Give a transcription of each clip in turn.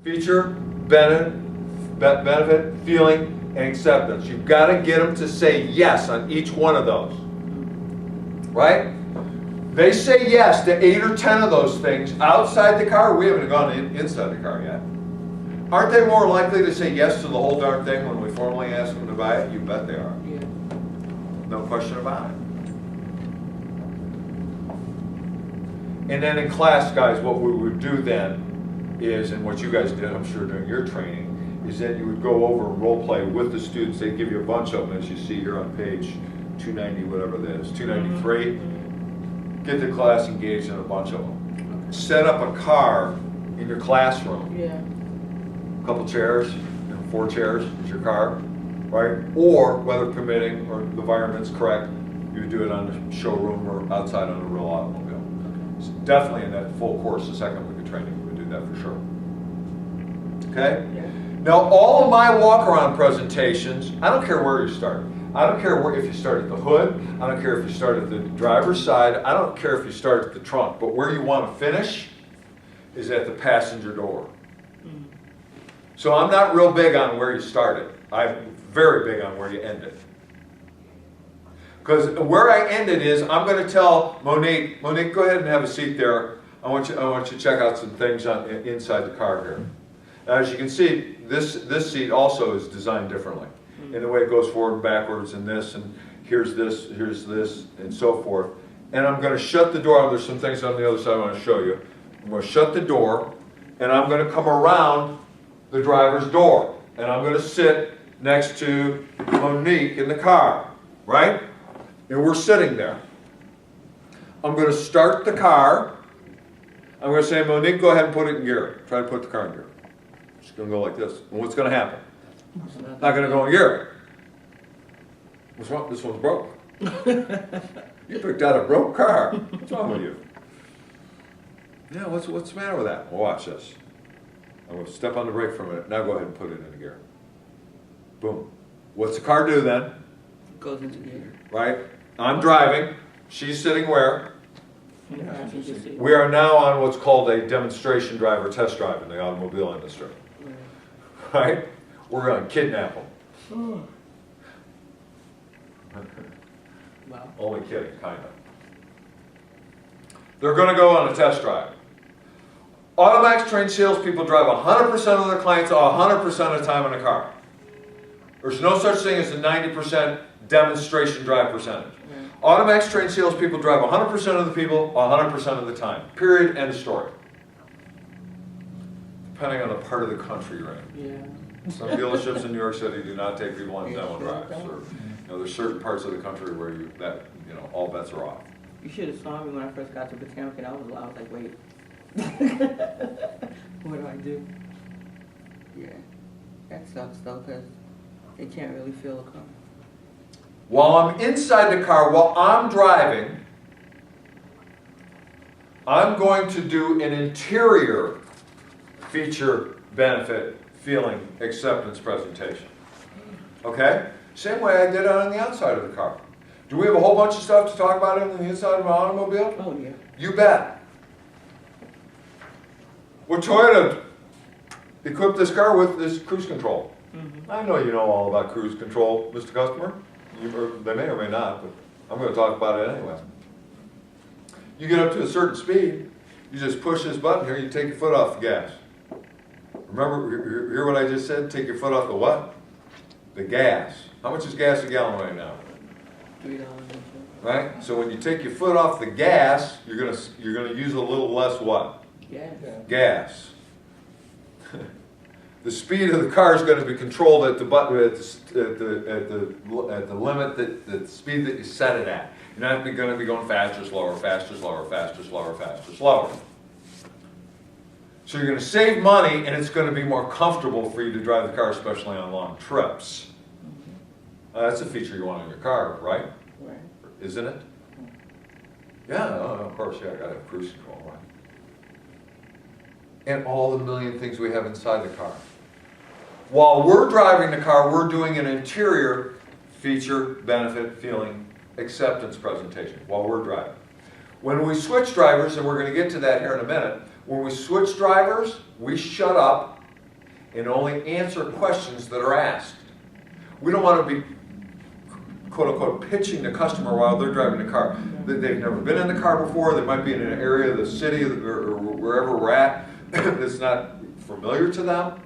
feature, benefit, feeling, and acceptance. You've got to get them to say yes on each one of those. Right? They say yes to 8 or 10 of those things outside the car. We haven't gone inside the car yet. Aren't they more likely to say yes to the whole darn thing when we formally ask them to buy it? You bet they are. Yeah. No question about it. And then in class, guys, what we would do then is, and what you guys did, I'm sure, during your training, is that you would go over and role play with the students. They'd give you a bunch of them, as you see here on page 290, whatever that is, 293. Get the class engaged in a bunch of them. Set up a car in your classroom. Yeah. A couple chairs, 4 chairs is your car, right? Or, weather permitting, or the environment's correct, you would do it on the showroom or outside on a real automobile. So definitely in that full course, the second week of training, we would do that for sure. Okay? Yeah. Now, all of my walk-around presentations, I don't care where you start. I don't care if you start at the hood. I don't care if you start at the driver's side. I don't care if you start at the trunk. But where you want to finish is at the passenger door. So I'm not real big on where you started. I'm very big on where you ended. Because where I ended is, I'm going to tell Monique, go ahead and have a seat there. I want you to check out some things inside the car here. As you can see, this seat also is designed differently. In the way it goes forward and backwards, and this, and here's this, and so forth. And I'm going to shut the door. There's some things on the other side I want to show you. I'm going to shut the door, and I'm going to come around the driver's door. And I'm going to sit next to Monique in the car, right? And we're sitting there. I'm going to start the car. I'm going to say, Monique, go ahead and put it in gear. Try to put the car in gear. It's going to go like this. And what's going to happen? Not going to go in gear. What's wrong? This one's broke. You picked out a broke car. What's wrong with you? Yeah, what's the matter with that? Well, watch this. I'm going to step on the brake for a minute. Now go ahead and put it into gear. Boom. What's the car do then? Goes into gear. Right? I'm driving. She's sitting where? In the passenger seat. We are now on what's called a demonstration drive or test drive in the automobile industry. Right? We're going to kidnap them. Wow. Only kidding, kind of. They're going to go on a test drive. AutoMax trained salespeople drive 100% of their clients 100% of the time in a car. There's no such thing as a 90% demonstration drive percentage. AutoMax trained salespeople drive 100% of the people 100% of the time. Period. End of story. Depending on the part of the country you're in. Yeah. Some dealerships in New York City do not take people on demo drives. Or, there's certain parts of the country where all bets are off. You should have saw me when I first got to Potomac, and I was like, wait. What do I do? Yeah. That sucks though, because they can't really feel the car. While I'm inside the car, while I'm driving, I'm going to do an interior feature, benefit, feeling, acceptance presentation. Okay? Same way I did it on the outside of the car. Do we have a whole bunch of stuff to talk about on the inside of an automobile? Oh, yeah. You bet. Well, Toyota equipped this car with this cruise control. I know you know all about cruise control, Mr. Customer. They may or may not, but I'm going to talk about it anyway. You get up to a certain speed, you just push this button here, you take your foot off the gas. Remember, hear what I just said? Take your foot off the what? The gas. How much is gas a gallon right now? $3. Right? So when you take your foot off the gas, you're gonna use a little less what? Gas. The speed of the car is going to be controlled at the button at the limit the speed that you set it at. You're not going to be going faster, slower, faster, slower, faster, slower, faster, slower. So you're going to save money, and it's going to be more comfortable for you to drive the car, especially on long trips. That's a feature you want in your car, right? Right. Isn't it? Yeah, of course, yeah, I got to have cruise control, right? And all the million things we have inside the car. While we're driving the car, we're doing an interior feature, benefit, feeling, acceptance presentation while we're driving. When we switch drivers, and we're going to get to that here in a minute, when we switch drivers, we shut up and only answer questions that are asked. We don't want to be, quote unquote, pitching the customer while they're driving the car. They've never been in the car before, they might be in an area of the city or wherever we're at that's not familiar to them.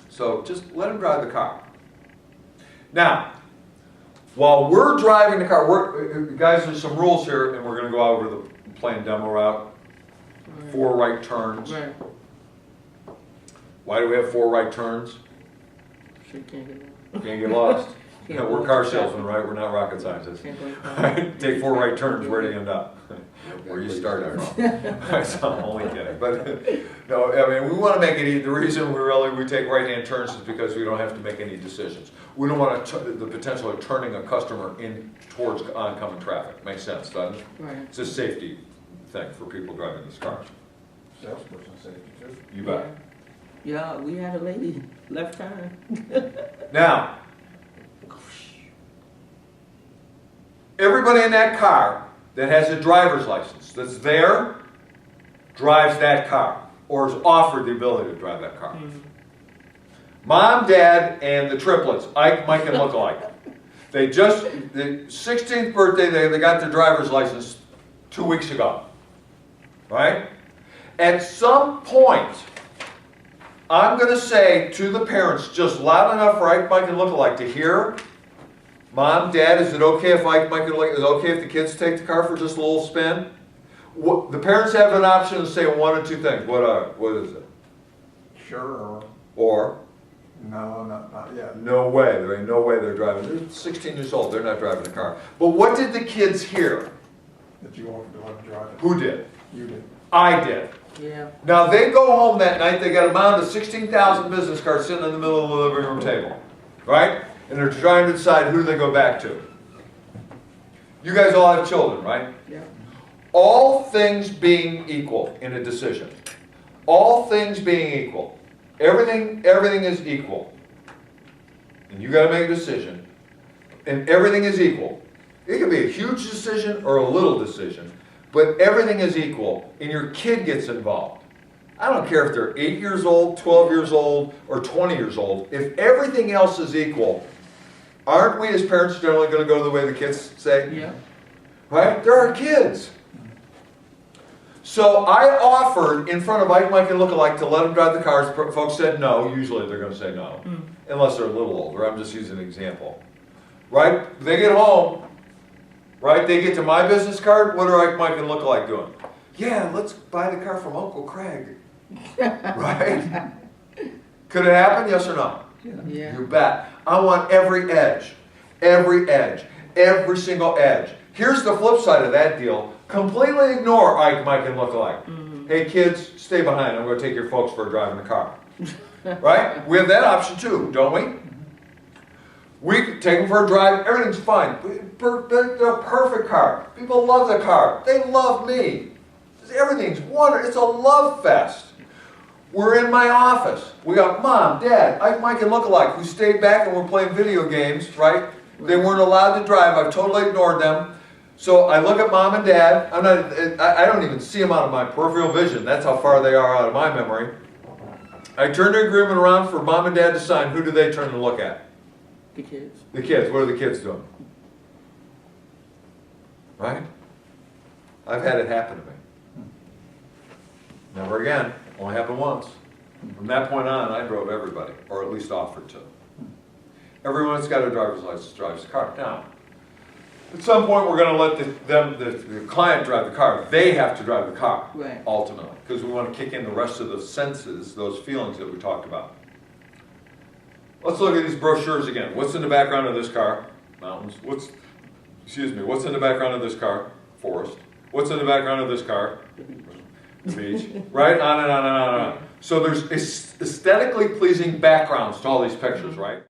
So just let them drive the car. Now, while we're driving the car, guys, there's some rules here, and we're going to go over the plain demo route. 4 right turns. Right. Why do we have 4 right turns? Sure can't get lost. Can't get lost. Can't We're go car to salesmen, right? We're not rocket scientists. Can't go to Take 4 right turns, where do you end up? Where you started from. So I'm only kidding. But no, I mean, we want to make it easy. The reason we take right-hand turns is because we don't have to make any decisions. We don't want the potential of turning a customer in towards oncoming traffic. Makes sense, doesn't it? Right. It's a safety thing for people driving these cars. Salesperson safety too. You bet. Yeah, we had a lady left turn. Now, everybody in that car that has a driver's license that's there drives that car or is offered the ability to drive that car. Mm-hmm. Mom, Dad, and the triplets, Ike, Mike, and lookalike. The 16th birthday, they got their driver's license 2 weeks ago. Right? At some point, I'm going to say to the parents, just loud enough for Ike, Mike, and lookalike to hear, Mom, Dad, is it okay if Ike, Mike, and lookalike, is it okay if the kids take the car for just a little spin? The parents have an option to say one of 2 things. What is it? Sure. Or? No, not yet. No way. There ain't no way they're driving. They're 16 years old. They're not driving the car. But what did the kids hear? That you want to let them drive it. Who did? You did. I did. Yeah. Now they go home that night, they got a mound of 16,000 business cards sitting in the middle of the living room table. Right? And they're trying to decide who they go back to. You guys all have children, right? Yeah. All things being equal in a decision. All things being equal. Everything is equal. And you got to make a decision. And everything is equal. It could be a huge decision or a little decision. But everything is equal, and your kid gets involved. I don't care if they're 8 years old, 12 years old, or 20 years old. If everything else is equal, aren't we as parents generally going to go the way the kids say? Yeah. Right? They're our kids. So I offered in front of Ike, Mike, and lookalike to let them drive the cars. Folks said no. Usually they're going to say no, unless they're a little older. I'm just using an example. Right? They get home. Right? They get to my business card. What are Ike, Mike, and lookalike doing? Yeah, let's buy the car from Uncle Craig. Right? Could it happen? Yes or no? Yeah. You bet. I want every edge, every single edge. Here's the flip side of that deal. Completely ignore Ike, Mike, and lookalike. Hey kids, stay behind. I'm going to take your folks for a drive in the car. Right? We have that option too, don't we? We take them for a drive. Everything's fine. They're a perfect car. People love the car. They love me. Everything's wonderful. It's a love fest. We're in my office. We got Mom, Dad, Ike, Mike, and lookalike who stayed back and were playing video games, right? They weren't allowed to drive. I've totally ignored them. So I look at Mom and Dad. I don't even see them out of my peripheral vision. That's how far they are out of my memory. I turn the agreement around for Mom and Dad to sign. Who do they turn to look at? The kids. The kids. What are the kids doing? Right? I've had it happen to me. Never again. Only happened once. From that point on, I drove everybody, or at least offered to. Everyone that's got a driver's license drives the car. Now, at some point, we're going to let the client drive the car. They have to drive the car, Right. ultimately, because we want to kick in the rest of the senses, those feelings that we talked about. Let's look at these brochures again. What's in the background of this car? Mountains. What's in the background of this car? Forest. What's in the background of this car? The beach. Right? On and on and on and on. So there's aesthetically pleasing backgrounds to all these pictures, right?